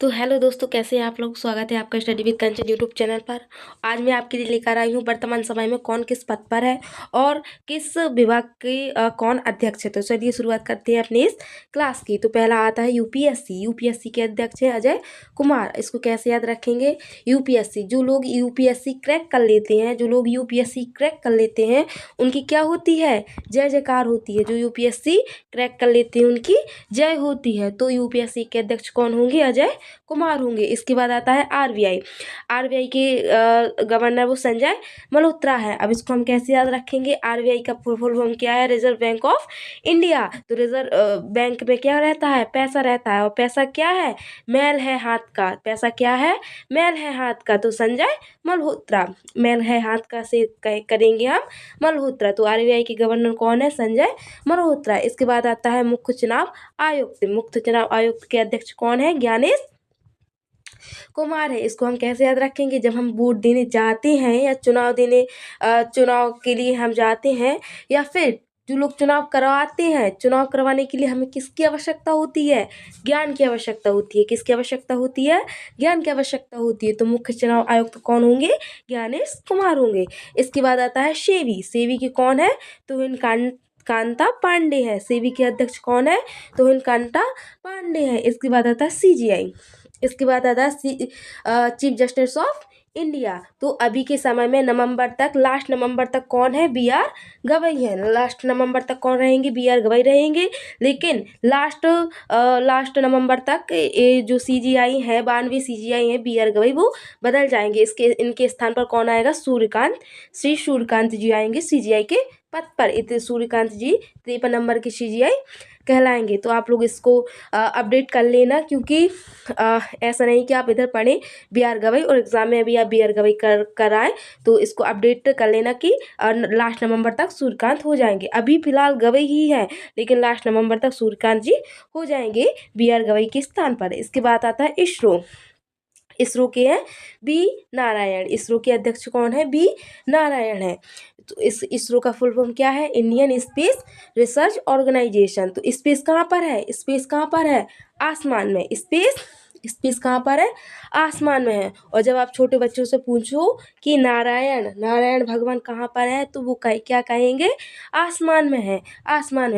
तो हेलो दोस्तों, कैसे हैं आप लोग। स्वागत है आपका study with Kanchan YouTube channel पर। आज मैं आपके लिए लेकर आई हूँ वर्तमान समय में कौन किस पद पर है और किस विभाग के कौन अध्यक्ष है। तो चलिए शुरुआत करते हैं अपनी इस क्लास की। तो पहला आता है यूपीएससी के अध्यक्ष है अजय कुमार। इसको कैसे याद रखेंगे। यूपीएससी, जो लोग यूपीएससी क्रैक कर लेते हैं, उनकी क्या होती है, जय जयकार होती है। जो यूपीएससी क्रैक कर लेते हैं उनकी जय होती है। तो यूपीएससी के अध्यक्ष कौन होंगे, अजय कुमार होंगे। इसके बाद आता है आरबीआई के गवर्नर वो संजय मल्होत्रा है। अब इसको हम कैसे याद रखेंगे। आरबीआई का फुल फॉर्म क्या है, रिजर्व बैंक ऑफ इंडिया। तो रिजर्व बैंक में क्या रहता है, पैसा रहता है। और पैसा क्या है, मैल है हाथ का। पैसा क्या है, मैल है हाथ का। तो संजय मल्होत्रा, मैल है हाथ का से करेंगे हम मल्होत्रा। तो आरबीआई के गवर्नर कौन है, संजय मल्होत्रा। इसके बाद आता है मुख्य चुनाव आयुक्त के अध्यक्ष कौन है, ज्ञानेश कुमार है। इसको हम कैसे याद रखेंगे। जब हम वोट देने जाते हैं या चुनाव के लिए हम जाते हैं, या फिर जो लोग चुनाव करवाते हैं, चुनाव करवाने के लिए हमें किसकी आवश्यकता होती है, ज्ञान की आवश्यकता होती है। किसकी आवश्यकता होती है, ज्ञान की आवश्यकता होती है। तो मुख्य चुनाव आयुक्त कौन होंगे, ज्ञानेश कुमार होंगे। इसके बाद आता है सेवी के कौन है, तो कांता पांडे है। सेवी के अध्यक्ष कौन है, तो कांता पांडे है। इसके बाद आता है सीजीआई। इसके बाद आता है चीफ जस्टिस ऑफ इंडिया। तो अभी के समय में लास्ट नवंबर तक कौन है, बी आर गवई है। लास्ट नवंबर तक कौन रहेंगे, बी आर गवई रहेंगे। लेकिन लास्ट नवंबर तक ये जो सीजीआई है, 92 सीजीआई है, बी आर गवई, वो बदल जाएंगे। इनके स्थान पर कौन आएगा, श्री सूर्यकांत जी आएंगे सीजीआई के पद पर। इतने सूर्यकांत जी 53 नंबर के सीजीआई कहलाएंगे। तो आप लोग इसको अपडेट कर लेना, क्योंकि ऐसा नहीं कि आप इधर पढ़ें बी आर गवई और एग्जाम में अभी आप बी आर गवई कर आए। तो इसको अपडेट कर लेना कि लास्ट नवंबर तक सूर्यकांत हो जाएंगे। अभी फिलहाल गवई ही है, लेकिन लास्ट नवंबर तक सूर्यकांत जी हो जाएंगे बी आर गवई के स्थान पर। इसके बाद आता है इसरो के हैं बी नारायण। इसरो के अध्यक्ष कौन है, बी नारायण है। तो इसरो का फुल फॉर्म क्या है, इंडियन स्पेस रिसर्च ऑर्गेनाइजेशन। तो स्पेस कहाँ पर है, आसमान में। स्पेस कहाँ पर है, आसमान में है। और जब आप छोटे बच्चों से पूछो कि नारायण भगवान कहाँ पर है, तो वो क्या कहेंगे, आसमान में है।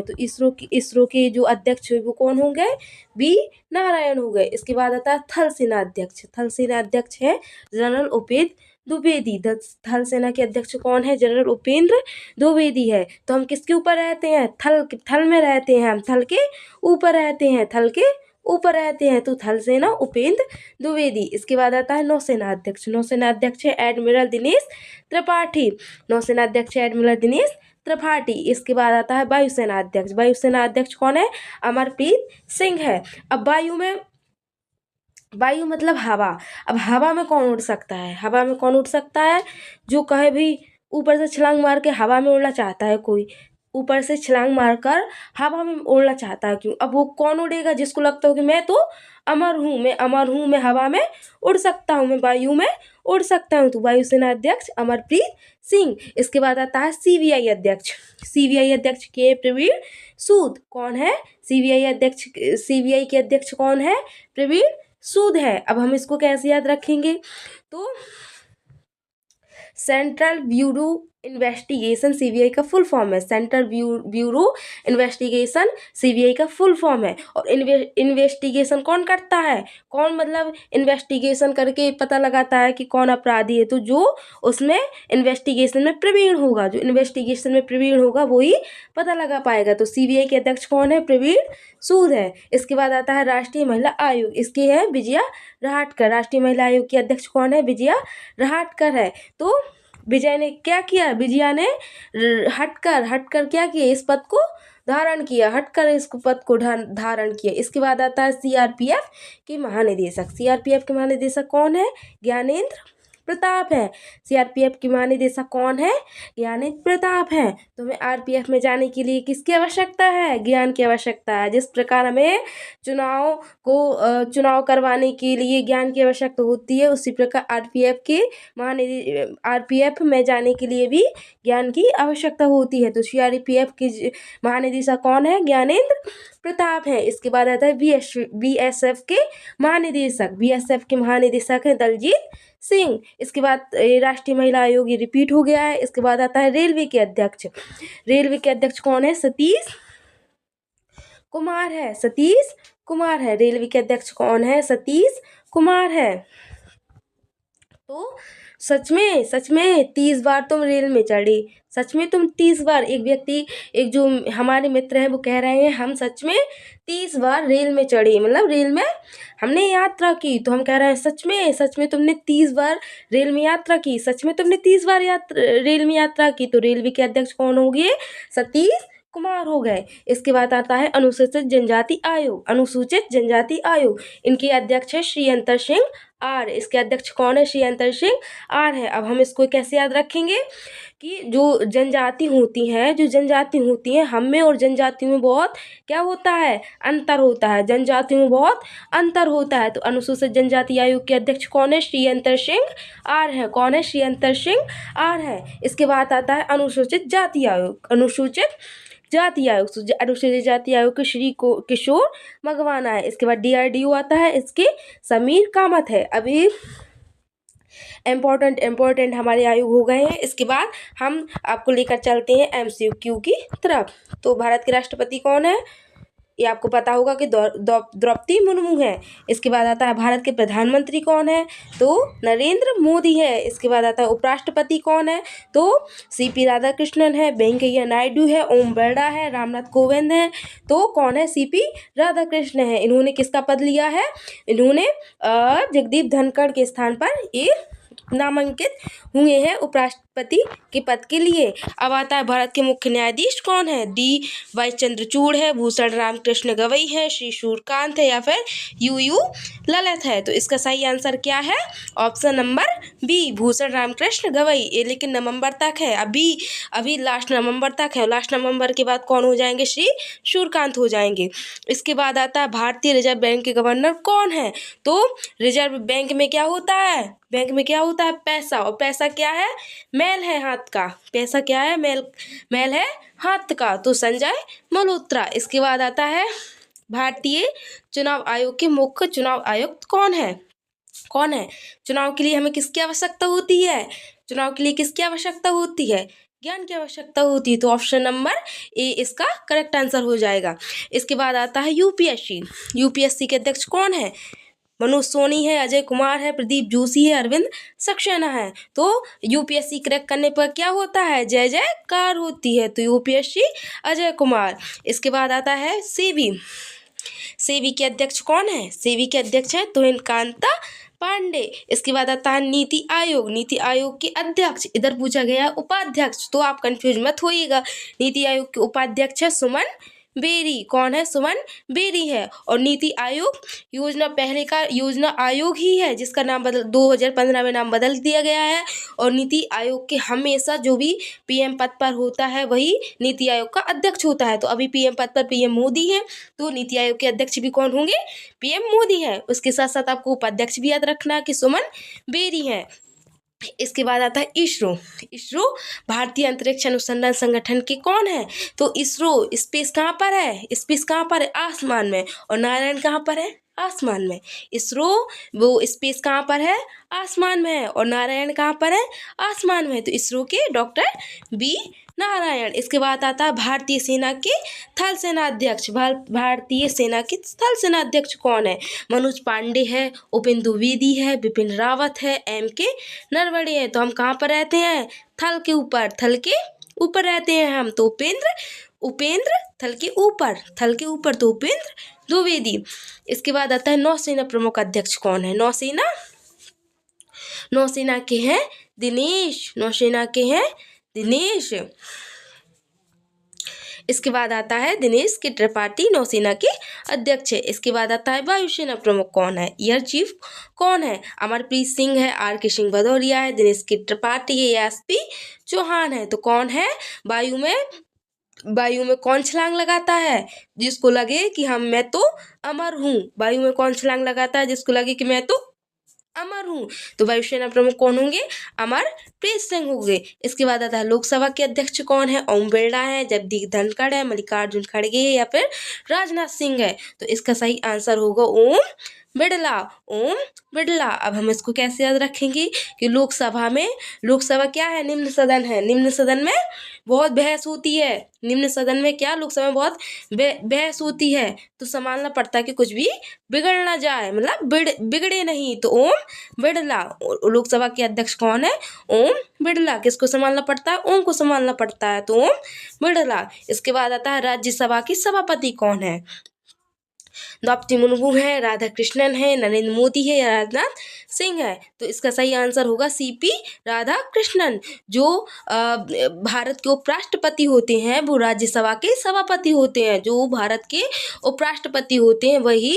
तो इसरो के जो अध्यक्ष हुए वो कौन होंगे, बी नारायण हो गए। इसके बाद आता है थल सेना अध्यक्ष है जनरल उपेंद्र द्विवेदी। थल सेना के अध्यक्ष कौन है, जनरल उपेंद्र द्विवेदी है। तो हम किसके ऊपर रहते हैं, थल में रहते हैं, हम थल के ऊपर रहते हैं। तो थल सेना उपेंद्र द्विवेदी। इसके बाद आता है नौसेना अध्यक्ष है एडमिरल दिनेश त्रिपाठी। इसके बाद आता है वायुसेना अध्यक्ष कौन है, अमरप्रीत सिंह है। अब वायु मतलब हवा। अब हवा में कौन उड़ सकता है, जो कहे भी ऊपर से छलांग मार के हवा में उड़ना चाहता है। कोई ऊपर से छलांग मारकर हवा में उड़ना चाहता है, क्यों। अब वो कौन उड़ेगा, जिसको लगता हो कि मैं तो अमर हूँ, मैं हवा में उड़ सकता हूँ, मैं वायु में उड़ सकता हूँ। तो वायुसेना अध्यक्ष अमरप्रीत सिंह। इसके बाद आता है सीबीआई अध्यक्ष के प्रवीण सूद। कौन है, सीबीआई के अध्यक्ष कौन है, प्रवीण सूद है। अब हम इसको कैसे याद रखेंगे, तो सेंट्रल ब्यूरो इन्वेस्टिगेशन सीबीआई का फुल फॉर्म है। सेंट्रल ब्यूरो इन्वेस्टिगेशन सीबीआई का फुल फॉर्म है। और इन्वेस्टिगेशन कौन करता है, मतलब इन्वेस्टिगेशन करके पता लगाता है कि कौन अपराधी है। तो जो उसमें इन्वेस्टिगेशन में प्रवीण होगा वो ही पता लगा पाएगा। तो सीबीआई के अध्यक्ष कौन है, प्रवीण सूद है। इसके बाद आता है राष्ट्रीय महिला आयोग। इसके है विजया रहाटकर। राष्ट्रीय महिला आयोग की अध्यक्ष कौन है, विजया रहाटकर है। तो विजया ने क्या किया, विजया ने हटकर क्या किया, इस पद को धारण किया। इसके बाद आता है सीआरपीएफ के महानिदेशक कौन है, ज्ञानेंद्र प्रताप है। सीआरपीएफ के महानिदेशक कौन है, ज्ञानेंद्र प्रताप है। तो हमें आरपीएफ में जाने के लिए किसकी आवश्यकता है, ज्ञान की आवश्यकता है। जिस प्रकार हमें चुनाव करवाने के लिए ज्ञान की आवश्यकता होती है, उसी प्रकार आरपीएफ में जाने के लिए भी ज्ञान की आवश्यकता होती है। तो सीआरपीएफ के महानिदेशक कौन है, ज्ञानेंद्र प्रताप हैं। इसके बाद आता है बीएसएफ के महानिदेशक हैं दलजीत सिंह। इसके बाद राष्ट्रीय महिला आयोग, ये रिपीट हो गया है। इसके बाद आता है रेलवे के अध्यक्ष कौन है? सतीश कुमार है। रेलवे के अध्यक्ष कौन है? सतीश कुमार है। तो सच में 30 बार तुम रेल में चढ़े, सच में तुम 30 बार, एक जो हमारे मित्र हैं वो कह रहे हैं हम सच में 30 बार रेल में चढ़े, मतलब रेल में हमने यात्रा की। तो हम कह रहे हैं सच में तुमने 30 बार रेल में यात्रा की, सच में तुमने 30 बार रेल में यात्रा की। तो रेलवे के अध्यक्ष कौन हो गए? सतीश कुमार हो गए। इसके बाद आता है अनुसूचित जनजाति आयोग। इनके अध्यक्ष है श्री अंतर सिंह आर। इसके अध्यक्ष कौन है? श्री अंतर सिंह आर है। अब हम इसको कैसे याद रखेंगे कि जो जनजाति होती हैं हम में और जनजातियों में बहुत क्या होता है? अंतर होता है। जनजातियों में बहुत अंतर होता है। तो अनुसूचित जनजाति आयोग के अध्यक्ष कौन है? श्री अंतर सिंह आर है। कौन है? श्री अंतर सिंह आर है। इसके बाद आता है अनुसूचित जाति आयोग के श्री किशोर मगवाना है। इसके बाद डीआरडीओ आता है, इसके समीर कामत है। अभी इम्पोर्टेंट हमारे आयोग हो गए हैं। इसके बाद हम आपको लेकर चलते हैं एमसीक्यू की तरफ। तो भारत के राष्ट्रपति कौन है? ये आपको पता होगा कि द्रौपदी मुर्मू है। इसके बाद आता है भारत के प्रधानमंत्री कौन है? तो नरेंद्र मोदी है। इसके बाद आता है उपराष्ट्रपति कौन है? तो सीपी राधाकृष्णन है, वेंकैया नायडू है, ओम बिरला है, रामनाथ कोविंद है। तो कौन है? सीपी राधाकृष्णन है। इन्होंने किसका पद लिया है? इन्होंने जगदीप धनखड़ के स्थान पर ये नामांकित हुए हैं उपराष्ट्रपति के पद के लिए। अब आता है भारत के मुख्य न्यायाधीश कौन है? डी वाई चंद्रचूड़ है, भूषण रामकृष्ण गवई है, श्री सूर्यकांत है या फिर यू ललित है। तो इसका सही आंसर क्या है? Option number B, Bhushan Ramakrishna Gavai. ये लेकिन नवंबर तक है, अभी लास्ट नवंबर तक है। लास्ट नवंबर के बाद कौन हो जाएंगे? श्री सूर्यकांत हो जाएंगे। इसके बाद आता है भारतीय रिजर्व बैंक के गवर्नर कौन है? तो रिजर्व बैंक में क्या होता है? पैसा। और पैसा क्या है? मैल है हाथ का। पैसा क्या है? मैल है हाथ का। तो संजय मल्होत्रा। इसके बाद आता है भारतीय चुनाव आयोग के मुख्य चुनाव आयुक्त कौन है? चुनाव के लिए हमें किसकी आवश्यकता होती है? ज्ञान की आवश्यकता होती है। तो ऑप्शन नंबर ए इसका करेक्ट आंसर हो जाएगा। इसके बाद आता है यूपीएससी के अध्यक्ष कौन है? मनोज सोनी है, अजय कुमार है, प्रदीप जोशी है, अरविंद सक्सेना है। तो यूपीएससी क्रैक करने पर क्या होता है? जय जयकार होती है। तो यूपीएससी अजय कुमार। इसके बाद आता है सेबी के अध्यक्ष कौन है? सेबी के अध्यक्ष है तुहिन कांता पांडे। इसके बाद आता है नीति आयोग के अध्यक्ष, इधर पूछा गया है उपाध्यक्ष, तो आप कंफ्यूज मत होइएगा। नीति आयोग के उपाध्यक्ष है सुमन बेरी। कौन है? सुमन बेरी है। और नीति आयोग पहले का योजना आयोग ही है, जिसका नाम 2015 में नाम बदल दिया गया है। और नीति आयोग के हमेशा जो भी पीएम पद पर होता है वही नीति आयोग का अध्यक्ष होता है। तो अभी पीएम पद पर पीएम मोदी है, तो नीति आयोग के अध्यक्ष भी कौन होंगे? पीएम मोदी है। उसके साथ साथ आपको उपाध्यक्ष भी याद रखना है कि सुमन बेरी है। इसके बाद आता है इसरो भारतीय अंतरिक्ष अनुसंधान संगठन के कौन है? तो इसरो स्पेस कहाँ पर है? आसमान में। और नारायण कहाँ पर है? आसमान में। इसरो वो स्पेस कहाँ पर है? आसमान में है। और नारायण कहाँ पर है? आसमान में। तो इसरो के डॉक्टर बी नारायण। इसके बाद आता है भारतीय सेना के थल सेनाध्यक्ष कौन है? मनोज पांडे है, उपेंद्र द्विवेदी है, बिपिन रावत है, के नरवणे है। तो हम कहाँ पर रहते हैं? थल के ऊपर रहते हैं हम। तो उपेंद्र थल के ऊपर तो उपेंद्र द्विवेदी। इसके बाद आता है नौसेना प्रमुख अध्यक्ष कौन है? नौसेना के हैं दिनेश। इसके बाद आता है दिनेश के त्रिपाठी नौसेना के अध्यक्ष है। इसके बाद आता है वायुसेना प्रमुख कौन है? एयर चीफ कौन है? अमरप्रीत सिंह है, के सिंह भदौरिया है, दिनेश के त्रिपाठी है, एसपी चौहान है। तो कौन है? वायु में कौन छलांग लगाता है? जिसको लगे कि मैं तो अमर हूँ। वायु में कौन छलांग लगाता है? जिसको लगे कि मैं तो अमर हूँ। तो वायुसेना प्रमुख कौन होंगे? अमरप्रीत सिंह होंगे। इसके बाद आता है लोकसभा के अध्यक्ष कौन है? ओम बिरला है, जगदीप धनखड़ है, मल्लिकार्जुन खड़गे है या फिर राजनाथ सिंह है। तो इसका सही आंसर होगा ओम बिरला, ओम बिरला। अब हम इसको कैसे याद रखेंगे कि लोकसभा क्या है? निम्न सदन है। निम्न सदन में बहुत बहस होती है। निम्न सदन में क्या? लोकसभा में बहुत बहस होती है, तो संभालना पड़ता है कि कुछ भी बिगड़ ना जाए, मतलब बिगड़े नहीं। तो ओम बिरला। लोकसभा के अध्यक्ष कौन है? ओम बिरला। किसको संभालना पड़ता है? ओम को संभालना पड़ता है, तो ओम बिरला। इसके बाद आता है राज्यसभा की सभापति कौन है? द्रौपदी मुर्मू है, राधा कृष्णन है, नरेंद्र मोदी है या राजनाथ सिंह है। तो इसका सही आंसर होगा सीपी राधा कृष्णन। जो भारत के उपराष्ट्रपति होते हैं वो राज्यसभा के सभापति होते हैं। जो भारत के उपराष्ट्रपति होते हैं वही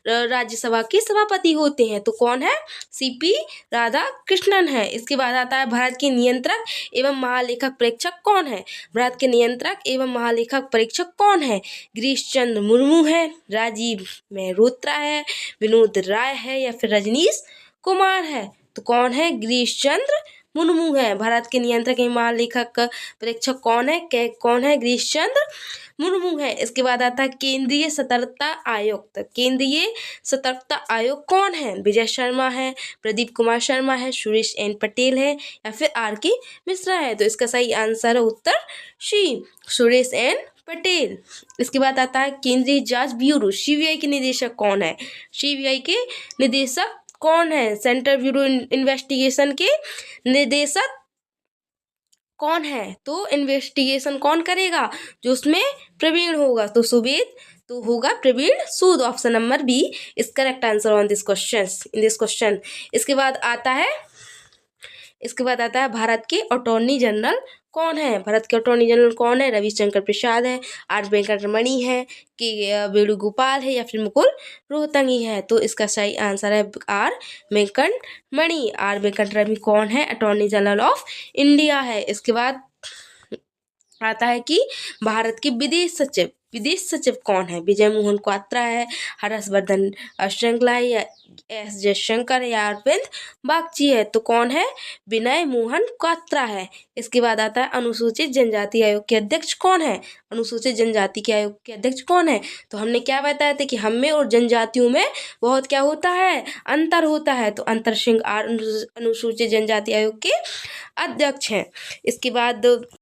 राज्यसभा के सभापति होते हैं। तो कौन है? सीपी राधा कृष्णन है। इसके बाद आता है भारत के नियंत्रक एवं महालेखक परीक्षक कौन है? भारत के नियंत्रक एवं महालेखक परीक्षक कौन है? गिरीश चंद्र मुर्मू है, राजीव मेहरोत्रा है, विनोद राय है या फिर रजनीश कुमार है। तो कौन है? गिरीश चंद्र मुर्मू है। भारत के नियंत्रक एवं महालेखक परीक्षक कौन है? कौन है? गिरीश चंद्र मुर्मू है। इसके बाद आता है केंद्रीय सतर्कता आयुक्त। केंद्रीय सतर्कता आयोग कौन है? विजय शर्मा है, प्रदीप कुमार शर्मा है, सुरेश एन पटेल है या फिर आर के मिश्रा है। तो इसका सही आंसर है उत्तर सी, सुरेश एन पटेल। इसके बाद आता है केंद्रीय जांच ब्यूरो, सीबीआई के निदेशक कौन है? सीबीआई के निदेशक कौन है? सेंट्रल ब्यूरो इन्वेस्टिगेशन के निदेशक कौन है? तो इन्वेस्टिगेशन कौन करेगा? जो उसमें प्रवीण होगा, तो सुबेद तो होगा Praveen Sood. Option number B is correct answer on this question. इसके बाद आता है भारत के अटॉर्नी जनरल कौन है? भारत के अटॉर्नी जनरल कौन है? रविशंकर प्रसाद है, आर वेंकटरमणि है, के वेणुगोपाल है या फिर मुकुल रोहतंगी है। तो इसका सही आंसर है आर वेंकटरमणि। आर वेंकटरमणि कौन है? अटॉर्नी जनरल ऑफ इंडिया है। इसके बाद आता है कि भारत के विदेश सचिव कौन है? विजय मोहन क्वात्रा है, हर्षवर्धन श्रृंगला है या एस जयशंकर है या अरविंद बागची है। तो कौन है? विनय मोहन क्वात्रा है। इसके बाद आता है अनुसूचित जनजाति आयोग के अध्यक्ष कौन है? अनुसूचित जनजाति के आयोग के अध्यक्ष कौन है? तो हमने क्या बताया था कि हम में और जनजातियों में बहुत क्या होता है? अंतर होता है। तो अंतर सिंह अनुसूचित जनजाति आयोग के अध्यक्ष हैं। इसके बाद